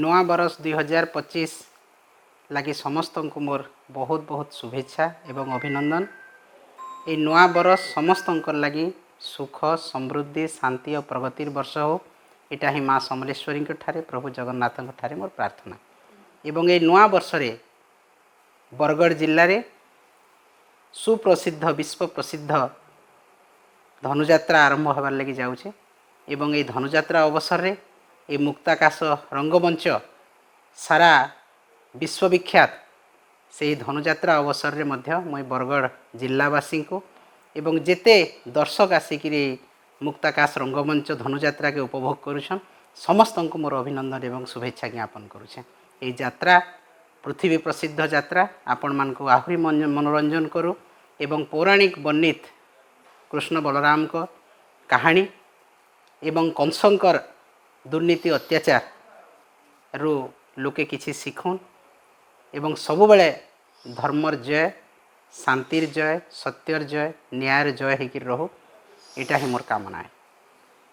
नूआ बरस 2025 लगी समस्त को मोर बहुत बहुत शुभेच्छा एवं अभिनंदन। ये नूआ बरस समस्त लगी सुख समृद्धि शांति और प्रगतिर वर्ष हो। यहाँ ही माँ समलेश्वरी ठारे प्रभु जगन्नाथ ठारे मोर प्रार्थना। एवं ये नूआ वर्ष रे बरगढ़ जिले में सुप्रसिद्ध विश्व प्रसिद्ध धनुजात्रा आरंभ होबार लगी जाऊे। एवं ये धनुजात्रा अवसर रे ये मुक्ताकाश रंगमंच सारा विश्वविख्यात से धनुजात्रा अवसर रे मध्य मुई बरगढ़ जिलावासी को एवं जेते दर्शक आसिक मुक्ताकाश रंगमंच धनुजात्रा के उपभोग करुछन समस्त को मोर अभिनंदन एवं शुभेच्छा ज्ञापन करुछे। ये यात्रा पृथ्वी प्रसिद्ध यात्रा आपण मान को आहुरी मनोरंजन करू एवं पौराणिक वर्णित कृष्ण बलराम को कहानी एवं कंसंकर दुर्नीति अत्याचार रु लोके किछि शिखुन एवं सबुबले धर्मर जय शांतिर जय सत्यर जय न्यायर जय होकर रहो। यहाँ ही मोर कामना है।